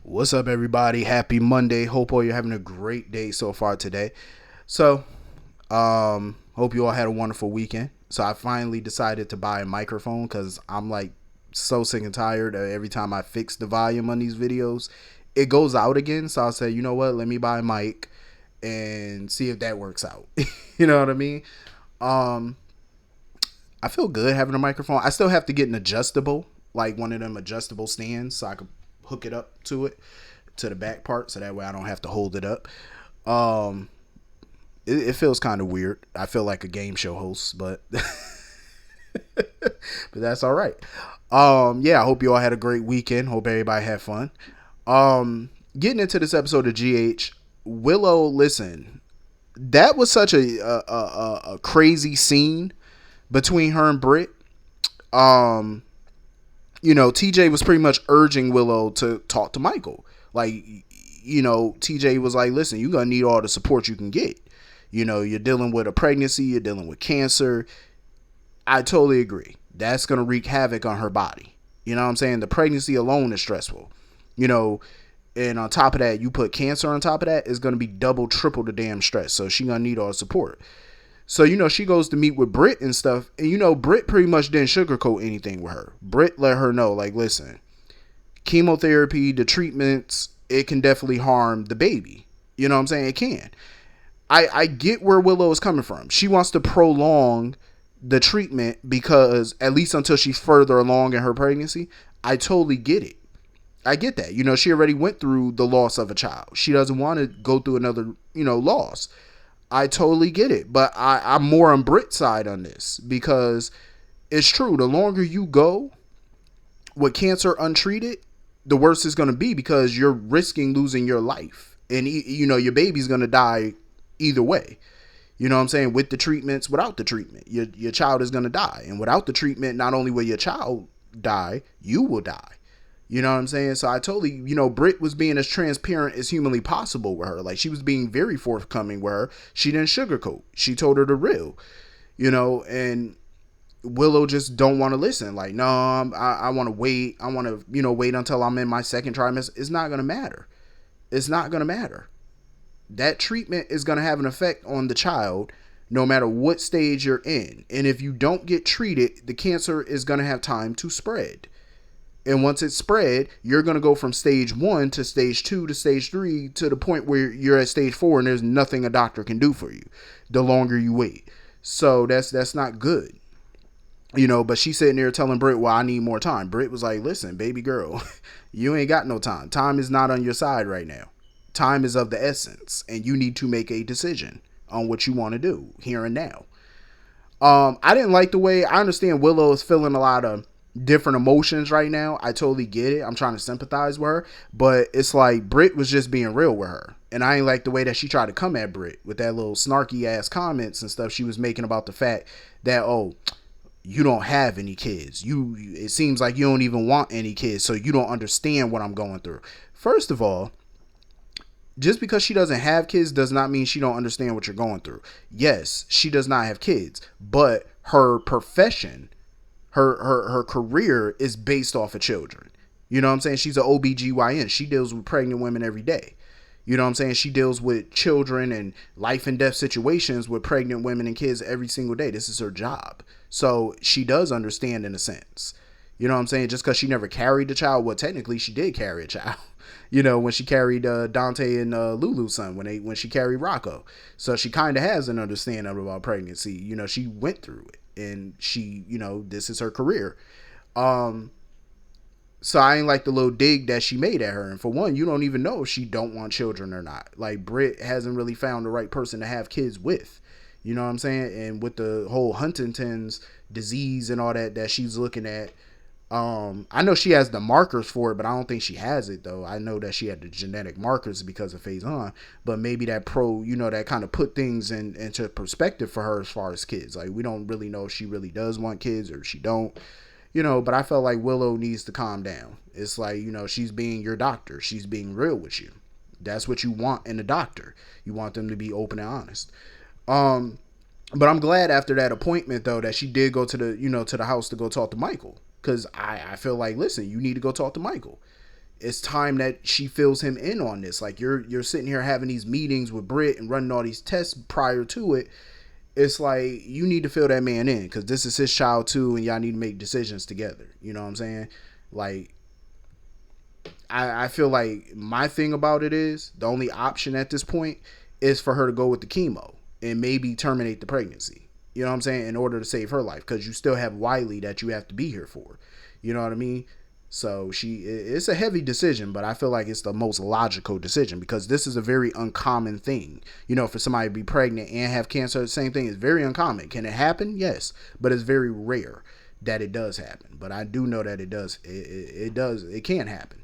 What's up, everybody? Happy Monday. Hope all you're having a great day so far today. So, hope you all had a wonderful weekend. So I finally decided to buy a microphone because I'm like so sick and tired of every time I fix the volume on these videos, it goes out again. So I said, you know what? Let me buy a mic and see if that works out. You know what I mean? Um, I feel good having a microphone. I still have to get an adjustable, like one of them adjustable stands, so I could hook it up to it, to the back part, so that way I don't have to hold it up. Um, it feels kind of weird. I feel like a game show host, but but that's all right. Yeah, I hope you all had a great weekend. Hope everybody had fun. Getting into this episode of GH, Willow. Listen, that was such a crazy scene between her and Britt. Um, TJ was pretty much urging Willow to talk to Michael. Like, TJ was like, listen, you're going to need all the support you can get. You're dealing with a pregnancy, you're dealing with cancer. I totally agree. That's going to wreak havoc on her body. You know what I'm saying? The pregnancy alone is stressful. And on top of that, you put cancer on top of that, it's going to be double, triple the damn stress. So she's going to need all the support. So, she goes to meet with Britt and stuff. And, Britt pretty much didn't sugarcoat anything with her. Britt let her know, like, listen, chemotherapy, the treatments, it can definitely harm the baby. You know what I'm saying? It can. I get where Willow is coming from. She wants to prolong the treatment because, at least until she's further along in her pregnancy, I totally get it. I get that. She already went through the loss of a child. She doesn't want to go through another, loss. I totally get it, but I'm more on Britt's side on this because it's true. The longer you go with cancer untreated, the worse it's going to be because you're risking losing your life. And, your baby's going to die either way. You know what I'm saying? With the treatments, without the treatment, your child is going to die. And without the treatment, not only will your child die, you will die. You know what I'm saying? So I totally, Britt was being as transparent as humanly possible with her. Like, she was being very forthcoming with her. She didn't sugarcoat. She told her the real, and Willow just don't want to listen. Like, no, I want to wait. I want to, wait until I'm in my second trimester. It's not going to matter. It's not going to matter. That treatment is going to have an effect on the child no matter what stage you're in. And if you don't get treated, the cancer is going to have time to spread. And once it's spread, you're going to go from stage 1 to stage 2 to stage 3 to the point where you're at stage 4 and there's nothing a doctor can do for you the longer you wait. So that's not good. But she's sitting there telling Britt, well, I need more time. Britt was like, listen, baby girl, you ain't got no time. Time is not on your side right now. Time is of the essence, and you need to make a decision on what you want to do here and now. I didn't like the way, I understand Willow is feeling a lot of different emotions right now. I totally get it. I'm trying to sympathize with her, but it's like Britt was just being real with her. And I ain't like the way that she tried to come at Britt with that little snarky ass comments and stuff she was making about the fact that, oh, you don't have any kids. It seems like you don't even want any kids, so you don't understand what I'm going through. First of all, just because she doesn't have kids does not mean she don't understand what you're going through. Yes, she does not have kids, but her profession, her career is based off of children. You know what I'm saying? She's an OBGYN. She deals with pregnant women every day. You know what I'm saying? She deals with children and life and death situations with pregnant women and kids every single day. This is her job. So she does understand in a sense. You know what I'm saying? Just because she never carried a child, well, technically she did carry a child. When she carried Dante and Lulu's son, when she carried Rocco. So she kind of has an understanding about pregnancy. She went through it. And she, this is her career. So I ain't like the little dig that she made at her. And for one, you don't even know if she don't want children or not. Like, Britt hasn't really found the right person to have kids with. You know what I'm saying? And with the whole Huntington's disease and all that she's looking at, I know she has the markers for it, but I don't think she has it though. I know that she had the genetic markers because of Faison, but maybe that that kind of put things into perspective for her as far as kids. Like, we don't really know if she really does want kids or she don't, but I felt like Willow needs to calm down. It's like, she's being your doctor. She's being real with you. That's what you want in a doctor. You want them to be open and honest. But I'm glad after that appointment though, that she did go to the house to go talk to Michael. Because I feel like, listen, you need to go talk to Michael. it's time that she fills him in on this. Like you're sitting here having these meetings with Britt and running all these tests prior to it. It's like you need to fill that man in because this is his child too, and y'all need to make decisions together. You know what I'm saying? Like I feel like my thing about it is the only option at this point is for her to go with the chemo and maybe terminate the pregnancy. You know what I'm saying? In order to save her life, because you still have Wiley that you have to be here for. You know what I mean? So it's a heavy decision, but I feel like it's the most logical decision because this is a very uncommon thing. You know, for somebody to be pregnant and have cancer, the same thing is very uncommon. Can it happen? Yes, but it's very rare that it does happen. But I do know that it does. It does. It can happen.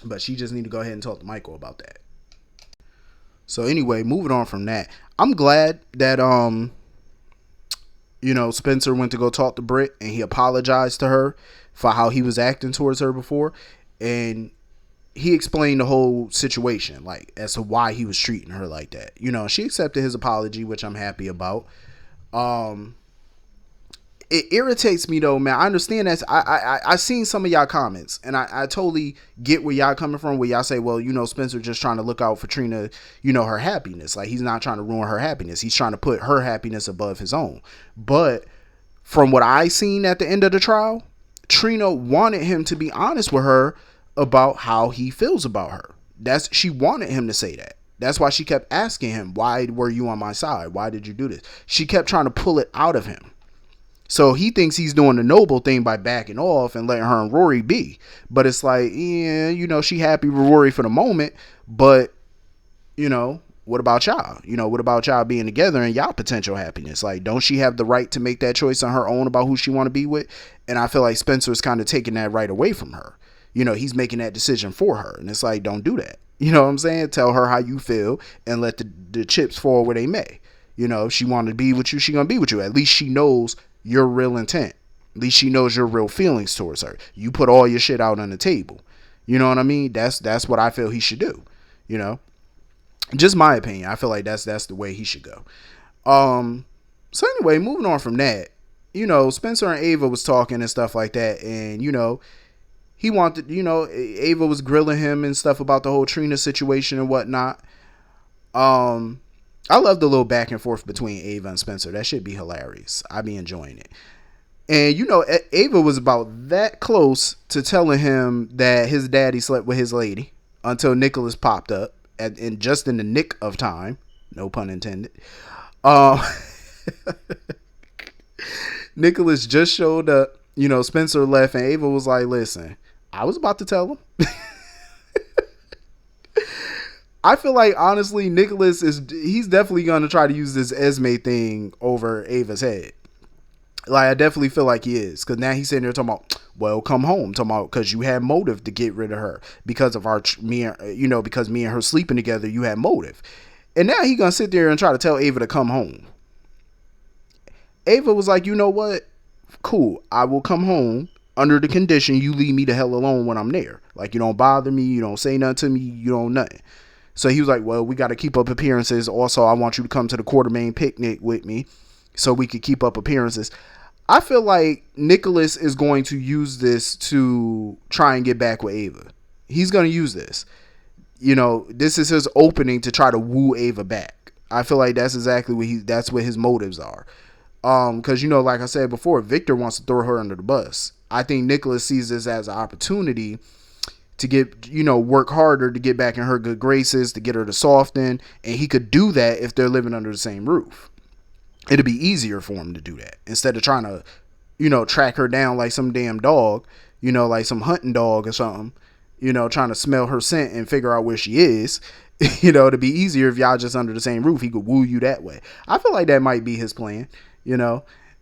But she just need to go ahead and talk to Michael about that. So anyway, moving on from that, I'm glad that Spencer went to go talk to Britt and he apologized to her for how he was acting towards her before, and he explained the whole situation, like as to why he was treating her like that. She accepted his apology, which I'm happy about. It irritates me though, man. I understand that. I seen some of y'all comments, and I totally get where y'all coming from. Where y'all say, well, Spencer just trying to look out for Trina, her happiness. Like he's not trying to ruin her happiness. He's trying to put her happiness above his own. But from what I seen at the end of the trial, Trina wanted him to be honest with her about how he feels about her. She wanted him to say that. That's why she kept asking him, why were you on my side? Why did you do this? She kept trying to pull it out of him. So he thinks he's doing the noble thing by backing off and letting her and Rory be. But it's like, yeah, she happy with Rory for the moment. But, what about y'all? What about y'all being together and y'all potential happiness? Like, don't she have the right to make that choice on her own about who she want to be with? And I feel like Spencer's kind of taking that right away from her. He's making that decision for her. And it's like, don't do that. You know what I'm saying? Tell her how you feel and let the chips fall where they may. If she wanted to be with you, she gonna be with you. At least she knows your real intent. At least she knows your real feelings towards her. You put all your shit out on the table. You know what I mean? That's what I feel he should do. Just my opinion. I feel like that's the way he should go. So anyway, moving on from that, Spencer and Ava was talking and stuff like that, and he wanted, Ava was grilling him and stuff about the whole Trina situation and whatnot. I love the little back and forth between Ava and Spencer. That should be hilarious. I be enjoying it. And, Ava was about that close to telling him that his daddy slept with his lady until Nicholas popped up and just in the nick of time. No pun intended. Nicholas just showed up. Spencer left and Ava was like, listen, I was about to tell him. I feel like, honestly, Nicholas he's definitely going to try to use this Esme thing over Ava's head. Like, I definitely feel like he is. Because now he's sitting there talking about, well, come home. Talking about, because you had motive to get rid of her. Because of because me and her sleeping together, you had motive. And now he's going to sit there and try to tell Ava to come home. Ava was like, you know what? Cool. I will come home under the condition you leave me the hell alone when I'm there. Like, you don't bother me. You don't say nothing to me. You don't nothing. So he was like, well, we got to keep up appearances. Also, I want you to come to the Quartermaine picnic with me so we could keep up appearances. I feel like Nicholas is going to use this to try and get back with Ava. He's going to use this. This is his opening to try to woo Ava back. I feel like that's exactly that's what his motives are. Because, like I said before, Victor wants to throw her under the bus. I think Nicholas sees this as an opportunity to get, work harder to get back in her good graces, to get her to soften. And he could do that if they're living under the same roof. It'd be easier for him to do that instead of trying to, track her down like some damn dog, like some hunting dog or something, trying to smell her scent and figure out where she is. It'd be easier if y'all just under the same roof. He could woo you that way. I feel like that might be his plan,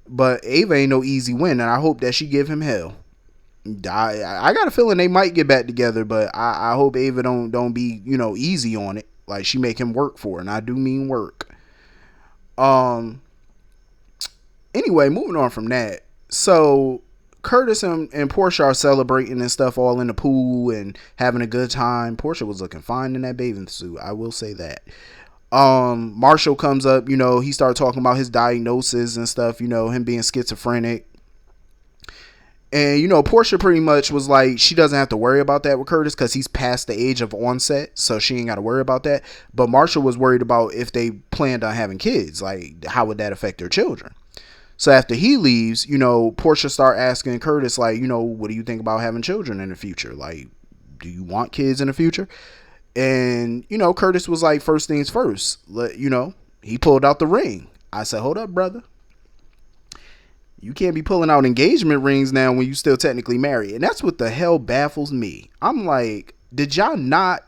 but Ava ain't no easy win. And I hope that she give him hell. I got a feeling they might get back together, but I hope Ava don't be, easy on it. Like she make him work for it. And I do mean work. Anyway, moving on from that. So Curtis and Portia are celebrating and stuff all in the pool and having a good time. Portia was looking fine in that bathing suit. I will say that. Marshall comes up, he started talking about his diagnosis and stuff, him being schizophrenic. And, Portia pretty much was like, she doesn't have to worry about that with Curtis because he's past the age of onset, so she ain't got to worry about that. But Marshall was worried about if they planned on having kids, like, how would that affect their children? So after he leaves, Portia start asking Curtis, like, what do you think about having children in the future? Like, do you want kids in the future? And, Curtis was like, first things first. He pulled out the ring. I said, hold up, brother. You can't be pulling out engagement rings now when you still technically married. And that's what the hell baffles me. I'm like, did y'all not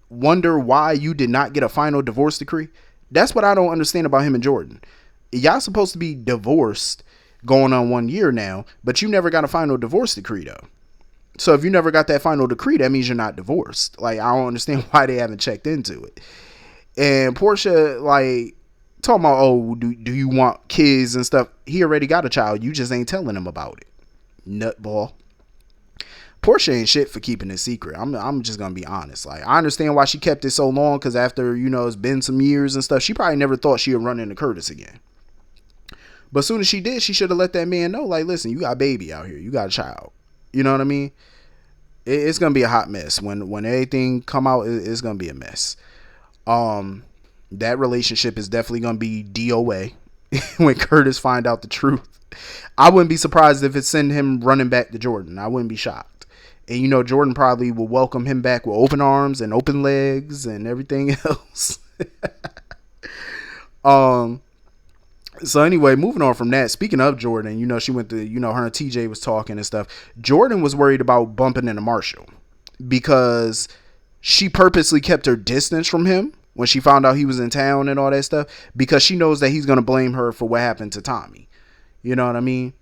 wonder why you did not get a final divorce decree? That's what I don't understand about him and Jordan. Y'all supposed to be divorced going on 1 year now, but you never got a final divorce decree though. So if you never got that final decree, that means you're not divorced. Like, I don't understand why they haven't checked into it. And Portia, like, talking about, oh, do you want kids and stuff? He already got a child. You just ain't telling him about it. Nutball. Portia ain't shit for keeping it secret. I'm just gonna be honest. Like, I understand why she kept it so long, because after, it's been some years and stuff, she probably never thought she would run into Curtis again. But as soon as she did, she should have let that man know, like, listen, you got a baby out here. You got a child. You know what I mean? It's gonna be a hot mess. When everything come out, it's gonna be a mess. That relationship is definitely going to be DOA when Curtis find out the truth. I wouldn't be surprised if it send him running back to Jordan. I wouldn't be shocked. And, Jordan probably will welcome him back with open arms and open legs and everything else. So anyway, moving on from that, speaking of Jordan, she went to, her and TJ was talking and stuff. Jordan was worried about bumping into Marshall because she purposely kept her distance from him when she found out he was in town and all that stuff, because she knows that he's going to blame her for what happened to Tommy. You know what I mean?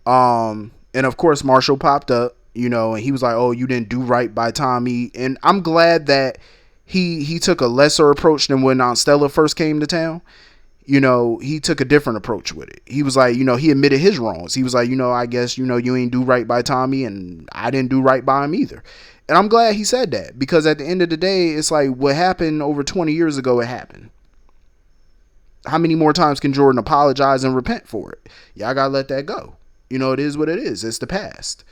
And of course, Marshall popped up, and he was like, oh, you didn't do right by Tommy. And I'm glad that he took a lesser approach than when Aunt Stella first came to town. He took a different approach with it. He was like, he admitted his wrongs. He was like, I guess, you ain't do right by Tommy, and I didn't do right by him either. And I'm glad he said that, because at the end of the day, it's like, what happened over 20 years ago, it happened. How many more times can Jordan apologize and repent for it? Y'all gotta let that go. It is what it is. It's the past.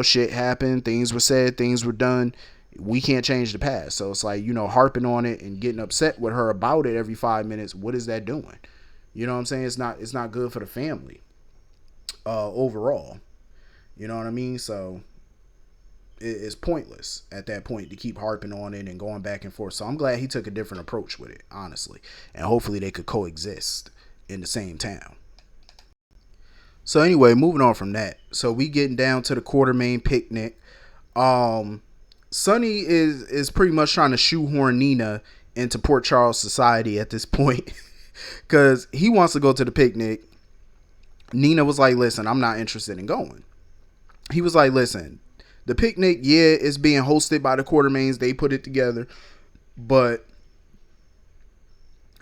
Shit happened. Things were said. Things were done. We can't change the past. So it's like, harping on it and getting upset with her about it every 5 minutes. What is that doing? You know what I'm saying? It's not good for the family overall. You know what I mean? So it's pointless at that point to keep harping on it and going back and forth. So I'm glad he took a different approach with it, honestly. And hopefully they could coexist in the same town. So anyway, moving on from that. So we getting down to the Quartermaine picnic. Sonny is pretty much trying to shoehorn Nina into Port Charles society at this point. Because he wants to go to the picnic. Nina was like, listen, I'm not interested in going. He was like, listen, the picnic, yeah, is being hosted by the Quartermaines. They put it together. But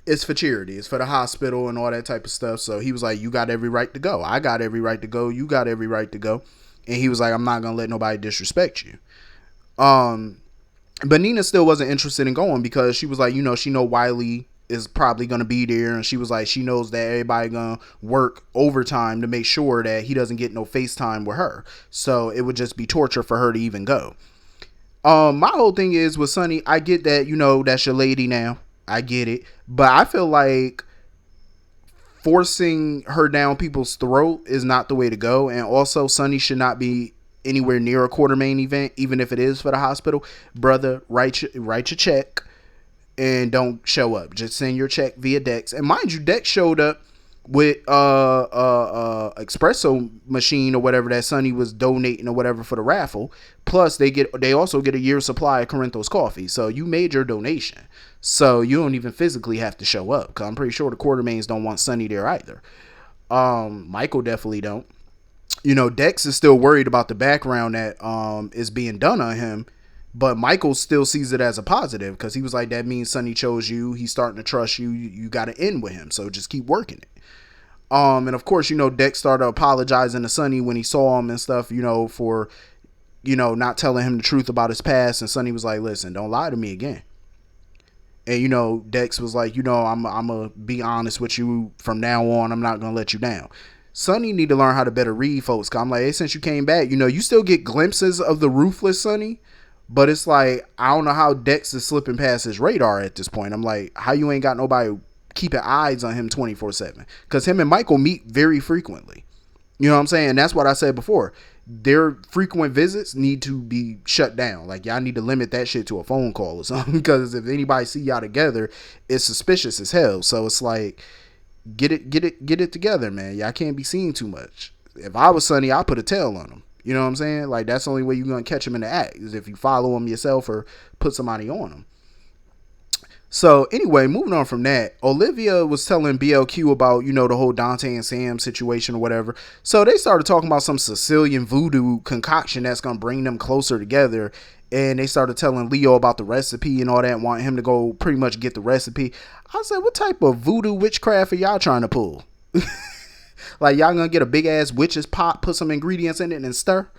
it's for charity. It's for the hospital and all that type of stuff. So he was like, you got every right to go. I got every right to go. You got every right to go. And he was like, I'm not going to let nobody disrespect you. But Nina still wasn't interested in going, because she was like, she know Wiley is probably going to be there. And she was like, she knows that everybody going to work overtime to make sure that he doesn't get no FaceTime with her. So it would just be torture for her to even go. My whole thing is with Sonny, I get that, that's your lady now. I get it. But I feel like forcing her down people's throat is not the way to go. And also, Sonny should not be anywhere near a Quartermaine event, even if it is for the hospital. Brother, write your check and don't show up. Just send your check via Dex. And mind you, Dex showed up with espresso machine or whatever that Sonny was donating or whatever for the raffle. Plus they also get a year's supply of Corinthos coffee. So you made your donation. So you don't even physically have to show up, because I'm pretty sure the Quartermaines don't want Sonny there either. Michael definitely don't. Dex is still worried about the background that is being done on him, but Michael still sees it as a positive, because he was like, that means Sonny chose you. He's starting to trust you. You got to end with him. So just keep working it. And of course, Dex started apologizing to Sonny when he saw him and stuff, for, not telling him the truth about his past. And Sonny was like, listen, don't lie to me again. And, Dex was like, I'm going to be honest with you from now on. I'm not going to let you down. Sonny need to learn how to better read folks. Cause I'm like, hey, since you came back, you still get glimpses of the ruthless Sonny, but it's like, I don't know how Dex is slipping past his radar at this point. I'm like, how you ain't got nobody keeping eyes on him 24/7? Because him and Michael meet very frequently. You know what I'm saying? That's what I said before. Their frequent visits need to be shut down. Like, y'all need to limit that shit to a phone call or something. Because if anybody see y'all together, it's suspicious as hell. So it's like, get it together, man. Y'all can't be seen too much. If I was Sonny, I'd put a tail on him. You know what I'm saying? Like, that's the only way you're gonna catch him in the act, is if you follow him yourself or put somebody on him. So anyway, moving on from that, Olivia was telling BLQ about, the whole Dante and Sam situation or whatever. So they started talking about some Sicilian voodoo concoction that's going to bring them closer together. And they started telling Leo about the recipe and all that, wanting him to go pretty much get the recipe. I said, what type of voodoo witchcraft are y'all trying to pull? Like, y'all going to get a big ass witch's pot, put some ingredients in it and stir?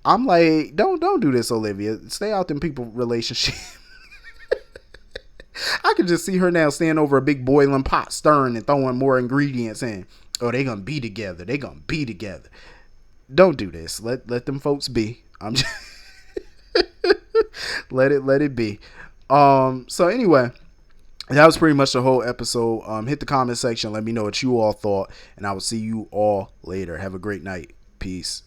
I'm like, don't do this, Olivia. Stay out them people relationship. I could just see her now standing over a big boiling pot, stirring and throwing more ingredients in. Oh, they gonna be together. They gonna be together. Don't do this. Let them folks be. I'm just let it be. So anyway, that was pretty much the whole episode. Hit the comment section. Let me know what you all thought, and I will see you all later. Have a great night. Peace.